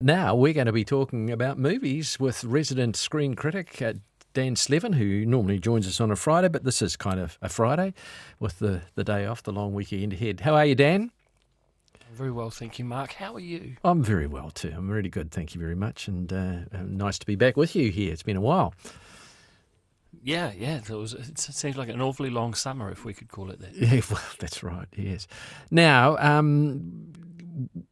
Now we're going to be talking about movies with resident screen critic Dan Slevin, who normally joins us on a Friday, but this is kind of a Friday with the day off, the long weekend ahead. How are you, Dan? Very well, thank you, Mark. How are you? I'm very well too. I'm really good, thank you very much, and nice to be back with you here. It's been a while. Yeah. It seems like an awfully long summer, if we could call it that. Yeah, well, that's right. Yes. Now,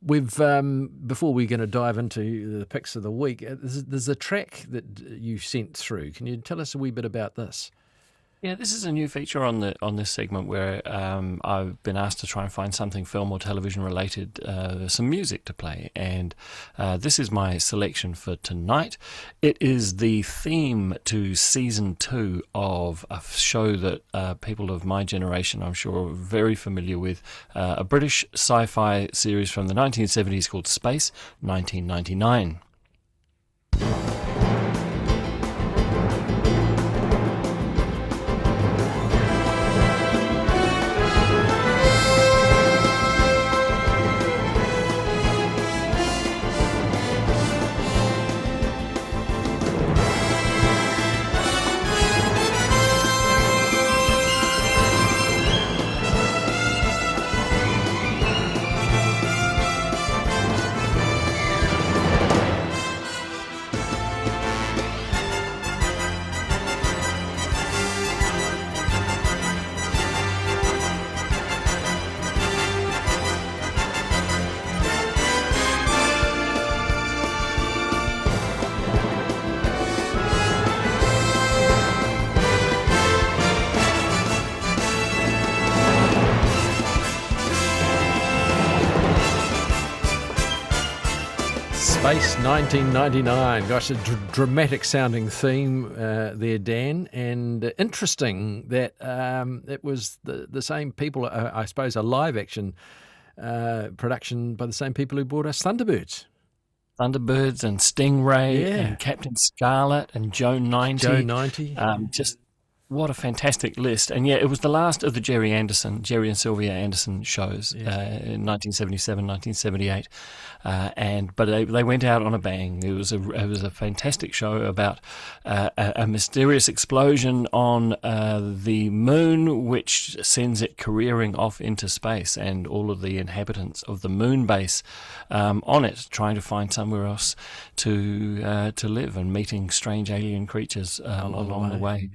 we've before we're going to dive into the picks of the week, there's a track that you sent through. Can you tell us a wee bit about this? Yeah, this is a new feature on this segment where I've been asked to try and find something film or television related, some music to play, and this is my selection for tonight. It is the theme to season 2 of a show that people of my generation, I'm sure, are very familiar with, a British sci-fi series from the 1970s called Space 1999. Space 1999. Gosh, a dramatic sounding theme there, Dan, and interesting that it was the same people, I suppose, a live action production by the same people who brought us Thunderbirds. Thunderbirds and Stingray and Captain Scarlet and Joe 90. Joe 90. Just what a fantastic list. And yeah, it was the last of the Jerry and Sylvia Anderson shows in 1977, 1978. But they went out on a bang. It was a fantastic show about a mysterious explosion on the moon, which sends it careering off into space, and all of the inhabitants of the moon base on it trying to find somewhere else to live, and meeting strange alien creatures along the way.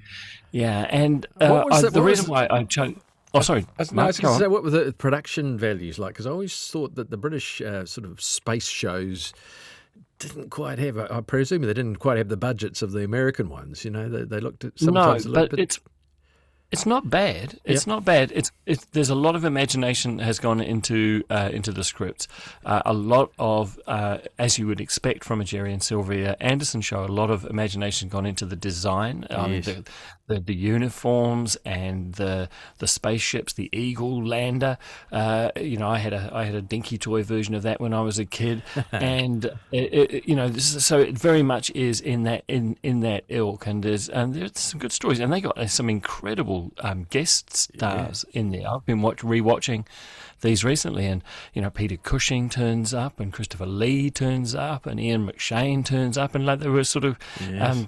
Yeah, and the reason why I chose... Oh, sorry. I was going to say, what were the production values like? Because I always thought that the British sort of space shows didn't quite have, I presume they didn't quite have the budgets of the American ones. You know, they looked at sometimes... No, but it's not bad. It's not bad. There's a lot of imagination has gone into the scripts. A lot of, as you would expect from a Jerry and Sylvia Anderson show, a lot of imagination gone into the design. Yes. The uniforms and the spaceships, the Eagle lander. I had a dinky toy version of that when I was a kid, and so it very much is in that ilk. And there's some good stories, and they got some incredible guest stars in there. I've been rewatching these recently, and Peter Cushing turns up, and Christopher Lee turns up, and Ian McShane turns up, and like they were sort of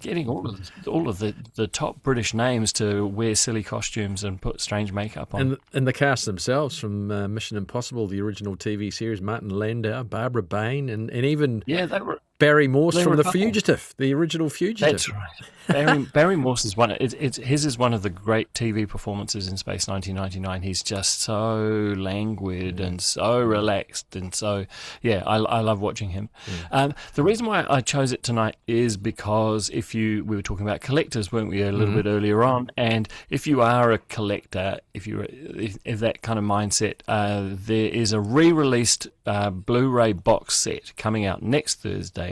getting all of the top British names to wear silly costumes and put strange makeup on. And the cast themselves from Mission Impossible, the original TV series, Martin Landau, Barbara Bain, and even Barry Morse from The Fugitive, the original Fugitive. That's right. Barry Morse is his is one of the great TV performances in Space 1999. He's just so languid and so relaxed, and so I love watching him. The reason why I chose it tonight is because we were talking about collectors, weren't we, a little bit earlier on? And if you are a collector, if that kind of mindset, there is a re-released Blu-ray box set coming out next Thursday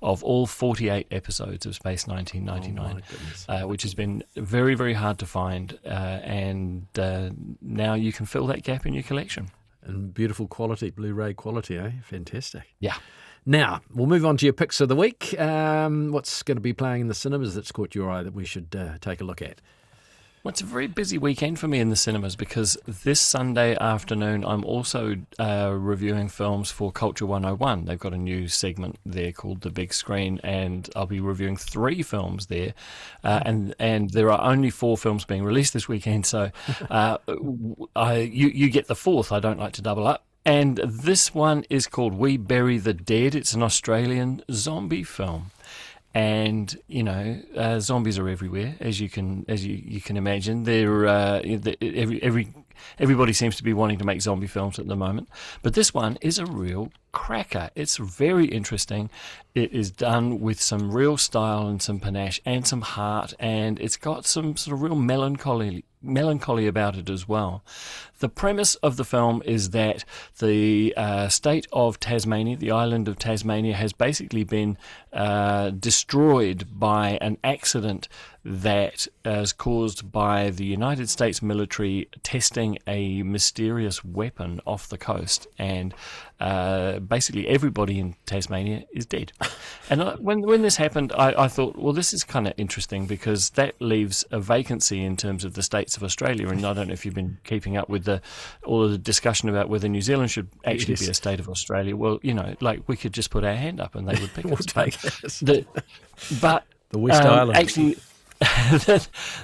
of all 48 episodes of Space 1999, which has been very, very hard to find, and now you can fill that gap in your collection. And beautiful quality, Blu-ray quality, eh? Fantastic. Yeah. Now, we'll move on to your picks of the week. What's going to be playing in the cinemas that's caught your eye that we should take a look at? Well, it's a very busy weekend for me in the cinemas because this Sunday afternoon I'm also reviewing films for Culture 101. They've got a new segment there called The Big Screen, and I'll be reviewing 3 films there. And there are only 4 films being released this weekend, so you get the 4th. I don't like to double up. And this one is called We Bury the Dead. It's an Australian zombie film. And zombies are everywhere, as you can imagine. Everybody seems to be wanting to make zombie films at the moment, but this one is a real cracker. It's very interesting. It is done with some real style and some panache and some heart, and it's got some sort of real melancholy about it as well. The premise of the film is that the state of Tasmania, the island of Tasmania, has basically been destroyed by an accident that is caused by the United States military testing a mysterious weapon off the coast, and basically everybody in Tasmania is dead. And when this happened, I thought, well, this is kind of interesting because that leaves a vacancy in terms of the states of Australia. And I don't know if you've been keeping up with all of the discussion about whether New Zealand should actually be a state of Australia. Well, we could just put our hand up and they would pick us. But the West Island. Actually,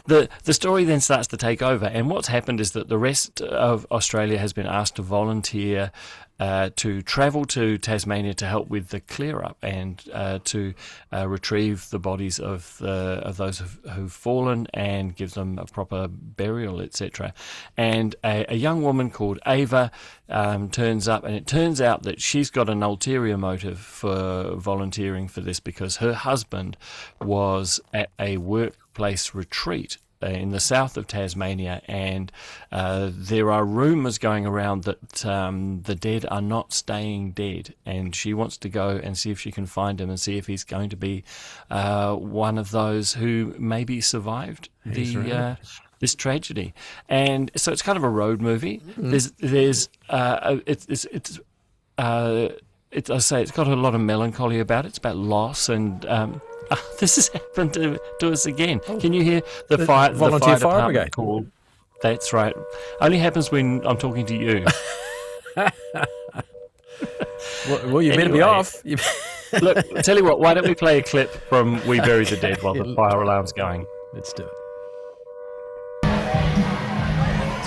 the story then starts to take over, and what's happened is that the rest of Australia has been asked to volunteer to travel to Tasmania to help with the clear up and to retrieve the bodies of those who've fallen and give them a proper burial, etc. And a young woman called Ava turns up, and it turns out that she's got an ulterior motive for volunteering for this because her husband was at a workplace retreat in the south of Tasmania, and there are rumours going around that the dead are not staying dead, and she wants to go and see if she can find him and see if he's going to be one of those who maybe survived this tragedy. And so it's kind of a road movie. It's got a lot of melancholy about it. It's about loss and. This has happened to us again. Can you hear the volunteer fire brigade call? That's right. Only happens when I'm talking to you. well, you better be off. Look, tell you what. Why don't we play a clip from We Bury the Dead while the fire alarm's going? Let's do it.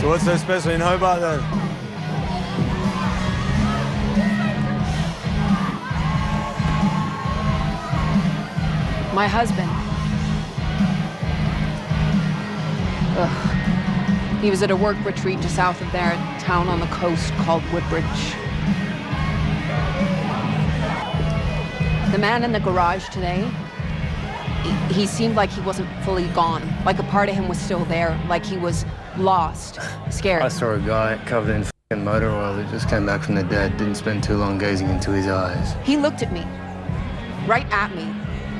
So what's so special in Hobart then? My husband. He was at a work retreat just south of there, a town on the coast called Woodbridge. The man in the garage today, he seemed like he wasn't fully gone. Like a part of him was still there, like he was lost, scared. I saw a guy covered in f***ing motor oil that just came back from the dead, didn't spend too long gazing into his eyes. He looked at me, right at me.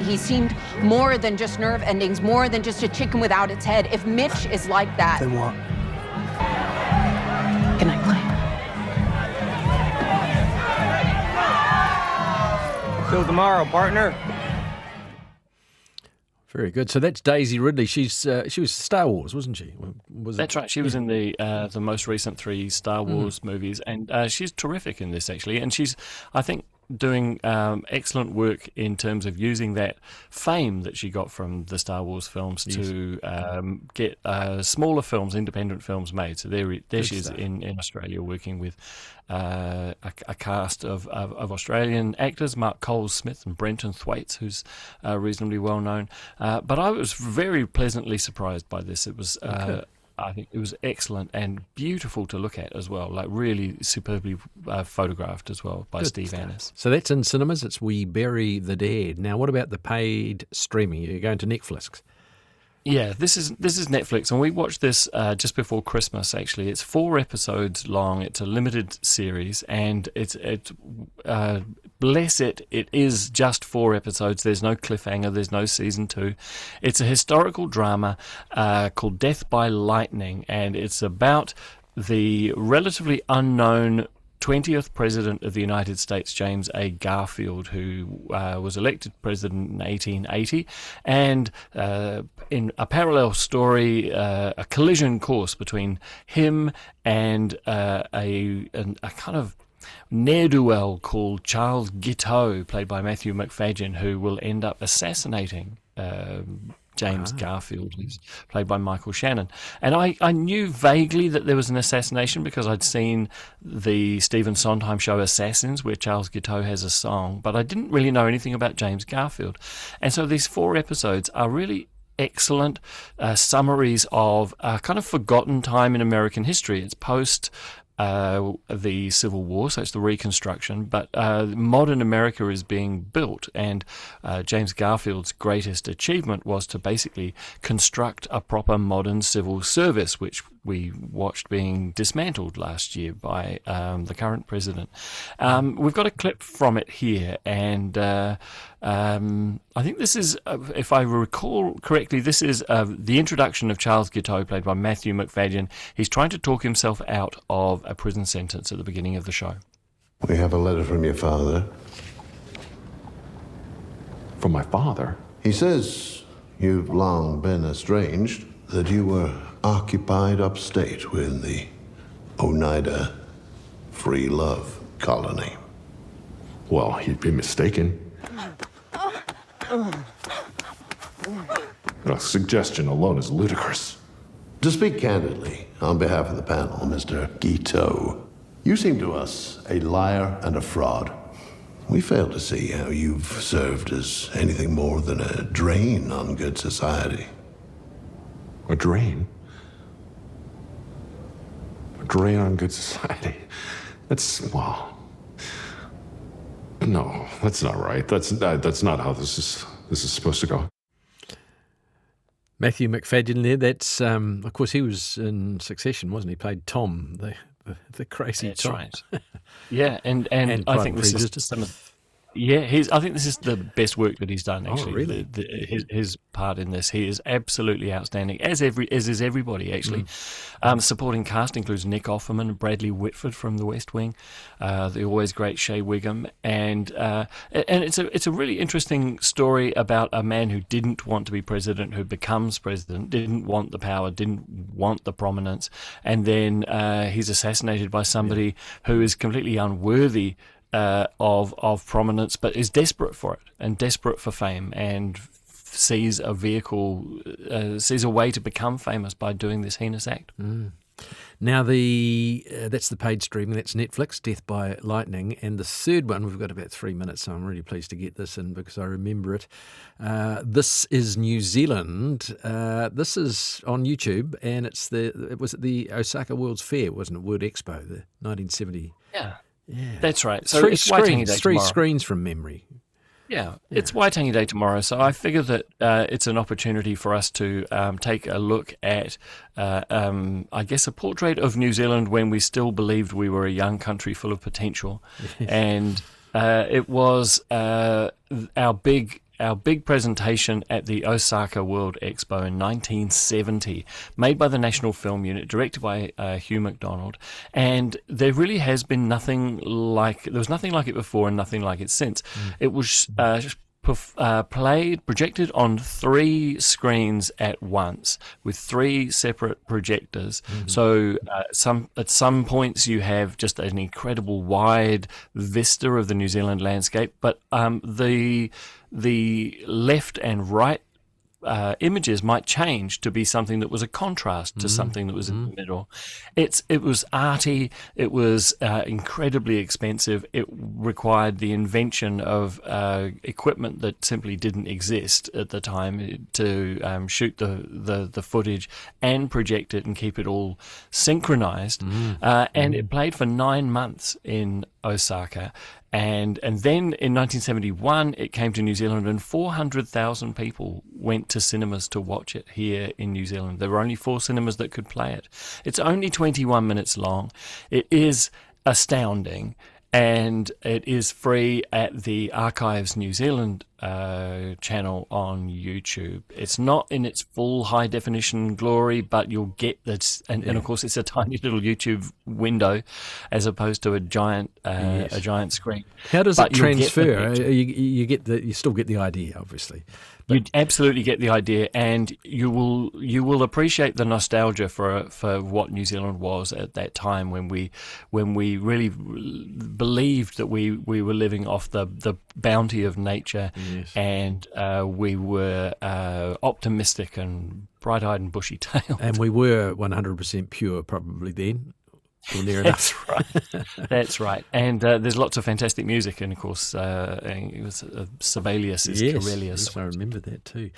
He seemed more than just nerve endings, more than just a chicken without its head. If Mitch is like that... Then what? Good night, Clay. Till tomorrow, partner. Very good. So that's Daisy Ridley. She was Star Wars, wasn't she? That's right. She was in the most recent 3 Star Wars movies, and she's terrific in this actually. And she's, I think, doing excellent work in terms of using that fame that she got from the Star Wars films to get smaller films, independent films made. So there she is in Australia working with a cast of Australian actors, Mark Coles-Smith and Brenton Thwaites, who's reasonably well known. But I was very pleasantly surprised by this. It was I think it was excellent and beautiful to look at as well, like really superbly photographed as well by Steve Annis. So that's in cinemas. It's We Bury the Dead. Now, what about the paid streaming? You're going to Netflix? Yeah, this is Netflix, and we watched this just before Christmas. Actually, it's 4 episodes long. It's a limited series, and it's bless it, it is just 4 episodes. There's no cliffhanger. There's no season 2. It's a historical drama called Death by Lightning, and it's about the relatively unknown 20th President of the United States, James A. Garfield, who was elected president in 1880. And in a parallel story, a collision course between him and a kind of ne'er-do-well called Charles Guiteau, played by Matthew McFadyen, who will end up assassinating James Garfield, who's played by Michael Shannon. And I knew vaguely that there was an assassination because I'd seen the Stephen Sondheim show Assassins, where Charles Guiteau has a song, but I didn't really know anything about James Garfield. And so these 4 episodes are really excellent summaries of a kind of forgotten time in American history. It's post the Civil War, so it's the Reconstruction, but modern America is being built, and James Garfield's greatest achievement was to basically construct a proper modern civil service, which we watched being dismantled last year by the current president. We've got a clip from it here, and I think this is, if I recall correctly, this is the introduction of Charles Guiteau, played by Matthew McFadyen. He's trying to talk himself out of a prison sentence at the beginning of the show. We have a letter from your father. From my father? He says you've long been estranged, that you were occupied upstate with the Oneida Free Love Colony. Well, he'd be mistaken. The suggestion alone is ludicrous. To speak candidly, on behalf of the panel, Mr. Guiteau, you seem to us a liar and a fraud. We fail to see how you've served as anything more than a drain on good society. A drain? A drain on good society? Well... No, that's not right. That's not how this is supposed to go. Matthew McFadyen there, that's, of course, he was in Succession, wasn't he? Played Tom, the crazy That's Tom. right. Yeah, and And I Pride think and this is Prejudice. some of... Yeah, I think this is the best work that he's done, actually. really? His part in this. He is absolutely outstanding, as is everybody, actually. Supporting cast includes Nick Offerman and Bradley Whitford from The West Wing, the always great Shea Wiggum, and it's a really interesting story about a man who didn't want to be president, who becomes president, didn't want the power, didn't want the prominence, and then he's assassinated by somebody who is completely unworthy of prominence, but is desperate for it and desperate for fame, and sees a way to become famous by doing this heinous act. Now, that's the paid streaming, that's Netflix, Death by Lightning, and the third one, we've got about 3 minutes, so I'm really pleased to get this in because I remember it. This is New Zealand. This is on YouTube, and it was at the Osaka World's Fair, wasn't it? World Expo, the 1970. Yeah. Yeah. That's right. So Three it's Waitangi Day three tomorrow. screens from memory. Yeah, it's Waitangi Day tomorrow, so I figure that it's an opportunity for us to take a look at, I guess, a portrait of New Zealand when we still believed we were a young country full of potential. And it was our big presentation at the Osaka World Expo in 1970, made by the National Film Unit, directed by Hugh MacDonald, and there really has been nothing like it before and nothing like it since. It was projected on 3 screens at once with 3 separate projectors. So at some points you have just an incredible wide vista of the New Zealand landscape, but the left and right images might change to be something that was a contrast to something that was in the middle. It was arty. It was incredibly expensive. It required the invention of equipment that simply didn't exist at the time to shoot the footage and project it and keep it all synchronized. And it played for 9 months in Osaka. And then in 1971, it came to New Zealand, and 400,000 people went to cinemas to watch it here in New Zealand. There were only 4 cinemas that could play it. It's only 21 minutes long. It is astounding, and it is free at the Archives New Zealand channel on YouTube. It's not in its full high definition glory, but you'll get this, and of course it's a tiny little YouTube window as opposed to a giant screen. How does But it you'll get the transfer? picture. You still get the idea, obviously. You absolutely get the idea, and you will appreciate the nostalgia for what New Zealand was at that time when we really believed that we were living off the bounty of nature, and we were optimistic and bright-eyed and bushy-tailed. And we were 100% pure probably then. Or near enough. That's right. That's right. And there's lots of fantastic music, and of course, it was Sibelius is Corellius. Yes, I remember that too.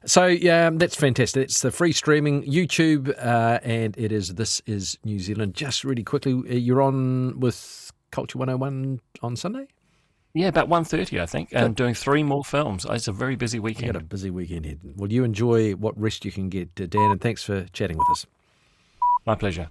So that's fantastic. It's the free streaming YouTube, and it is This Is New Zealand. Just really quickly, you're on with Culture 101 on Sunday? Yeah, about 1:30, I think. And doing 3 more films. It's a very busy You weekend. got a busy weekend ahead. Well, you enjoy what rest you can get, Dan, and thanks for chatting with us. My pleasure.